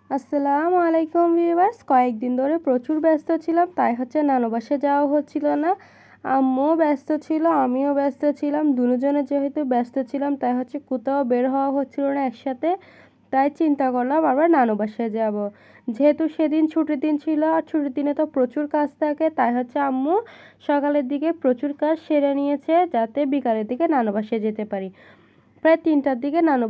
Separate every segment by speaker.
Speaker 1: আসসালামু আলাইকুম ভিউয়ার্স, কয়েকদিন ধরে প্রচুর ব্যস্ত ছিলাম, তাই নানু বাসায় যাওয়া হচ্ছিল না। আম্মুও ব্যস্ত ছিল, আমিও ব্যস্ত ছিলাম। দুজনে যেহেতু ব্যস্ত ছিলাম, তাই কোথাও বের হওয়া হচ্ছিল না একসাথে। তাই চিন্তা করলাম আবার নানু বাসায় যাব। যেহেতু সেদিন ছুটির দিন ছিল, আর ছুটির দিনে তো প্রচুর কাজ থাকে, তাই আম্মু সকালের দিকে প্রচুর কাজ সেরে নিয়েছে যাতে বিকালের দিকে নানু বাসায় যেতে পারি। প্রায় 3টার দিকে নানু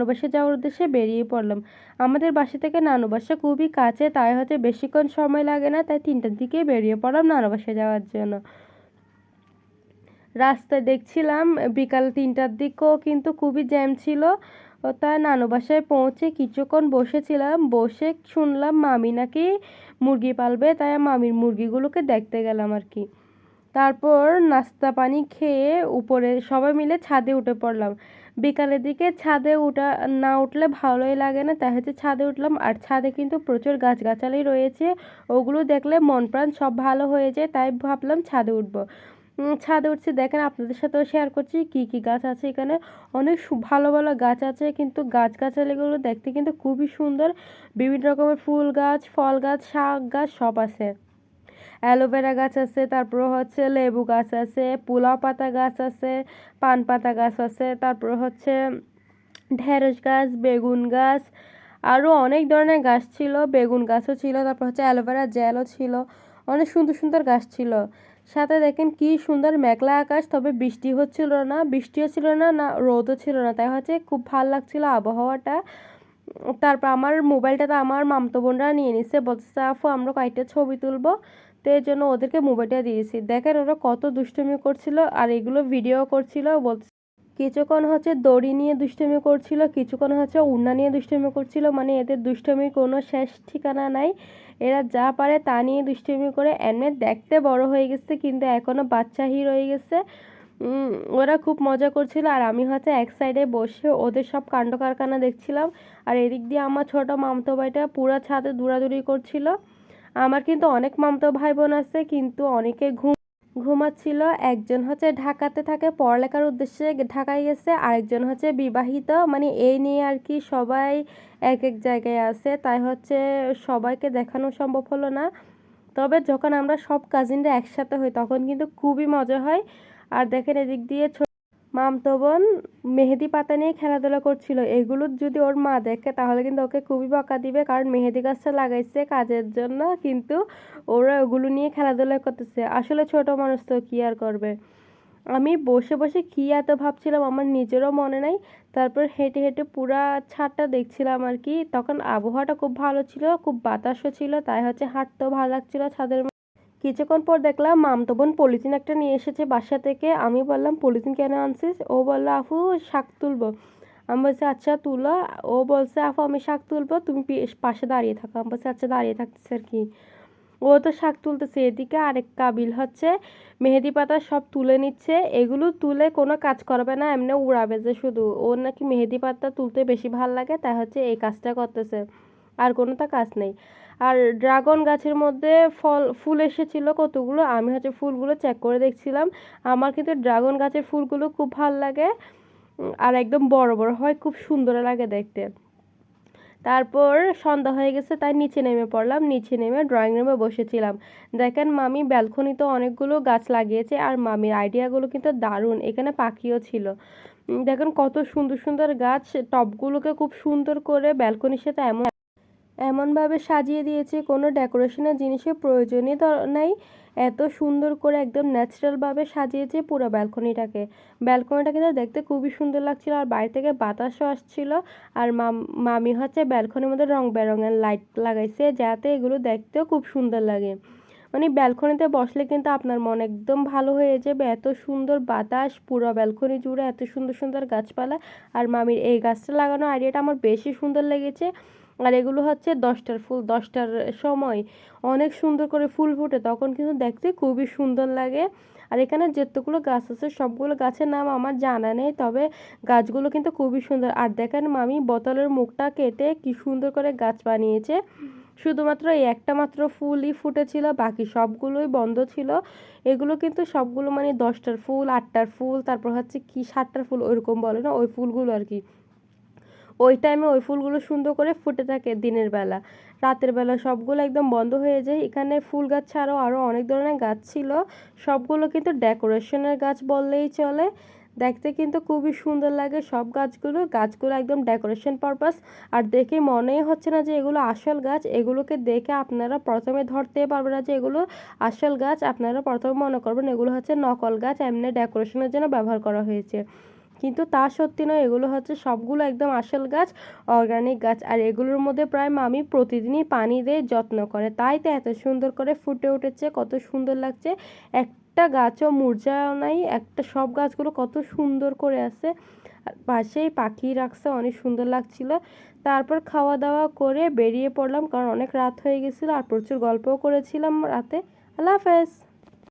Speaker 1: বাসায় যাওয়ার উদ্দেশ্যে বেরিয়ে পড়লাম। আমাদের বাসা থেকে নানু বাসা খুবই কাছে, তাই বেশিক্ষণ সময় লাগে না, তাই 3টার দিকে বেরিয়ে পড়লাম নানু বাসায় যাওয়ার জন্য। রাস্তায় দেখছিলাম বিকাল 3টার দিকেও কিন্তু খুবই জ্যাম ছিল। তাই নানু বাসায় পৌঁছে কিছুক্ষণ বসেছিলাম, বসে শুনলাম মামি নাকি মুরগি পালবে, তাই মামির মুরগিগুলোকে দেখতে গেলাম আর কি। তারপর নাস্তা পানি খেয়ে উপরে সবাই মিলে ছাদে উঠে পড়লাম। বিকালের দিকে ছাদে না উঠলে ভালোই লাগে না, তাই ছাদে উঠলাম। আর ছাদে কিন্তু প্রচুর গাছগাছালি রয়েছে, ওগুলো দেখলে মন প্রাণ সব ভালো হয়ে যায়, তাই ভাবলাম ছাদে উঠবো। ছাদে উঠছি, দেখেন আপনাদের সাথেও শেয়ার করছি কি কি গাছ আছে এখানে। অনেক ভালো ভালো গাছ আছে, কিন্তু গাছগাছালিগুলো দেখতে কিন্তু খুবই সুন্দর। বিভিন্ন রকমের ফুল গাছ, ফল গাছ, শাক গাছ সব আছে। অ্যালোভেরা গাছ আছে, তারপর লেবু গাছ আছে, পোলাও পাতা গাছ আছে, পান পাতা গাছ আছে, তারপর ঢেঁড়স গাছ, বেগুন গাছ, আরও অনেক ধরনের গাছ ছিল। বেগুন গাছও ছিল, তারপর অ্যালোভেরা জেলও ছিল। অনেক সুন্দর সুন্দর গাছ ছিল। সাথে দেখেন কি সুন্দর মেঘলা আকাশ, তবে বৃষ্টি হচ্ছিল না, বৃষ্টিও ছিল না, না রোদও ছিল না, তাই খুব ভালো লাগছিল আবহাওয়াটা। তারপর আমার মোবাইলটা তো আমার মামতো বোনরা নিয়ে নিছে, বলতেছে আফু আমরা কয়েকটা ছবি তুলবো, তো এই জন্য ওদেরকে মোবাইলটা দিয়েছি। দেখেন ওরা কত দুষ্টুমি করছিল, আর এগুলো ভিডিও করছিল। বলছে কিছুক্ষণ দড়ি নিয়ে দুষ্টুমি করছিল, কিছুক্ষণ উন্না নিয়ে দুষ্টুমি করছিল, মানে এদের দুষ্টুমির কোনো শেষ ঠিকানা নাই। এরা যা পারে তা নিয়ে দুষ্টুমি করে। এমনি দেখতে বড় হয়ে গেছে, কিন্তু এখনো বাচ্চাই রয়ে গেছে। ওরা খুব মজা করছিল, আর আমি এক সাইডে বসে ওদের সব কাণ্ড কারখানা দেখছিলাম। আর এদিক দিয়ে আমার ছোট মামতো ভাইটা পুরো ছাদে দৌড়াদৌড়ি করছিল। আমার কিন্তু অনেক মামতো ভাই বোন আছে, কিন্তু অনেকে ঘুমাচ্ছিল। একজন ঢাকাতে থাকে, পড়ালেখার উদ্দেশ্যে ঢাকায় গেছে, আরেকজন বিবাহিত, মানে এই নিয়ে আর কি সবাই এক এক জায়গায় আছে, তাই সবাইকে দেখানো সম্ভব হলো না। তবে যখন আমরা সব কাজিনরা একসাথে হই তখন কিন্তু খুবই মজা হয়। আর দেখেন এদিক দিয়ে মামতো বোন মেহেদি পাতা নিয়ে খেলাধুলা করছিল। এগুলো যদি ওর মা দেখে তাহলে কিন্তু ওকে খুবই বকা দিবে, কারণ মেহেদি গাছটা লাগাইছে কাজের জন্য, কিন্তু ওরা ওগুলো নিয়ে খেলাধুলা করতেছে। আসলে ছোট মানুষ তো কি আর করবে। আমি বসে বসে কি এত ভাবছিলাম আমার নিজেরও মনে নাই। তারপর হেঁটে হেঁটে পুরা ছাদটা দেখছিলাম আর কি। তখন আবহাওয়াটা খুব ভালো ছিল, খুব বাতাসও ছিল, তাই হাঁটতেও ভালো লাগছিল ছাদের। কিছুক্ষণ পর দেখলাম মামতো বোন পলিথিন একটা নিয়ে এসেছে বাসা থেকে। আমি বললাম পলিথিন কেন আনছিস? ও বললো আপু শাক তুলবো। আমি বলছি আচ্ছা তুলো। ও বলছে আপু আমি শাক তুলবো, তুমি পাশে দাঁড়িয়ে থাকো। আমি বলছি আচ্ছা দাঁড়িয়ে থাকতেছে আর কি। ও তো শাক তুলতেছে, এদিকে আরেক কাবিল মেহেদি পাতা সব তুলে নিচ্ছে। এগুলো তুলে কোনো কাজ করবে না, এমনি উড়াবে যে শুধু। ওর নাকি মেহেদি পাতা তুলতে বেশি ভাল লাগে, তাই এই কাজটা করতেছে, আর কোনো তা কাজ নেই। আর ড্রাগন গাছের মধ্যে ফুল এসেছিল কতগুলো, আমি ফুলগুলো চেক করে দেখছিলাম। আমার কিন্তু ড্রাগন গাছের ফুলগুলো খুব ভাল লাগে, আর একদম বড় বড় হয়, খুব সুন্দর লাগে দেখতে। তারপর সন্ধ্যা হয়ে গেছে, তাই নিচে নেমে পড়লাম। নিচে নেমে ড্রয়িং রুমে বসেছিলাম। দেখেন মামি ব্যালকনিতে অনেকগুলো গাছ লাগিয়েছে, আর মামির আইডিয়াগুলো কিন্তু দারুণ। এখানে পাখিও ছিল। দেখেন কত সুন্দর সুন্দর গাছ, টবগুলোকে খুব সুন্দর করে ব্যালকনির সাথে এমনভাবে সাজিয়ে দিয়েছে, কোনো ডেকোরেশনের জিনিসের প্রয়োজনই নাই। এত সুন্দর করে একদম ন্যাচারালভাবে সাজিয়েছে পুরো ব্যালকনিটা কিন্তু দেখতে খুবই সুন্দর লাগছিল, আর বাইরে থেকে বাতাসও আসছিল। আর মামি ব্যালকনির মধ্যে রং বেরঙের লাইট লাগাইছে, যাতে এগুলো দেখতেও খুব সুন্দর লাগে। মানে ব্যালকনিতে বসলে কিন্তু আপনার মন একদম ভালো হয়ে যাবে, এত সুন্দর বাতাস পুরো ব্যালকনি জুড়ে, এত সুন্দর সুন্দর গাছপালা। আর মামির এই গাছটা লাগানোর আইডিয়াটা আমার বেশি সুন্দর লেগেছে। আর এগুলো 10টার ফুল, 10টার সময় অনেক সুন্দর করে ফুল ফুটে, তখন কিন্তু দেখতে খুবই সুন্দর লাগে। আর এখানে যতগুলো গাছ আছে সবগুলো গাছের নাম আমার জানা নেই, তবে গাছগুলো কিন্তু খুবই সুন্দর। আর দেখেন মামি বোতলের মুখটা কেটে কি সুন্দর করে গাছ বানিয়েছে। শুধুমাত্র এই একটা মাত্র ফুলই ফুটেছিল, বাকি সবগুলোই বন্ধ ছিল। এগুলো কিন্তু সবগুলো মানে 10টার ফুল, 8টার ফুল, তারপর কি 7টার ফুল ওইরকম বলে না, ওই ফুলগুলো আর কি। ওই টাইমে ওই ফুলগুলো সুন্দর করে ফুটে থাকে দিনের বেলা। রাতের বেলা সবগুলো একদম বন্ধ হয়ে যায়। এখানে ফুল গাছ ছাড়াও আরও অনেক ধরনের গাছ ছিল। সবগুলো কিন্তু ডেকোরেশনের গাছ বললেই চলে। দেখতে কিন্তু খুবই সুন্দর লাগে সব গাছগুলো একদম ডেকোরেশন পারপাস। আর দেখে মনেই হচ্ছে না যে এগুলো আসল গাছ। এগুলোকে দেখে আপনারা প্রথমে ধরতে পারবেন না যে এগুলো আসল গাছ। আপনারা প্রথমে মনে করবেন এগুলো হচ্ছে নকল গাছ, এমনি ডেকোরেশনের জন্য ব্যবহার করা হয়েছে। কিন্তু তা সত্যি নয়, এগুলো হচ্ছে সবগুলো একদম আসল গাছ, অর্গানিক গাছ। আর এগুলোর মধ্যে প্রায় মামি প্রতিদিনই পানি দিয়ে যত্ন করে, তাই তো এত সুন্দর করে ফুটে উঠেছে, কত সুন্দর লাগছে। একটা গাছও মুরঝায়ও নাই, সব গাছগুলো কত সুন্দর করে আছে। আর পাশেই পাখি রাখছে, অনেক সুন্দর লাগছিল। তারপর খাওয়া দাওয়া করে বেরিয়ে পড়লাম, কারণ অনেক রাত হয়ে গেছিলো আর প্রচুর গল্পও করেছিলাম রাতে। আল্লাহ হাফেজ।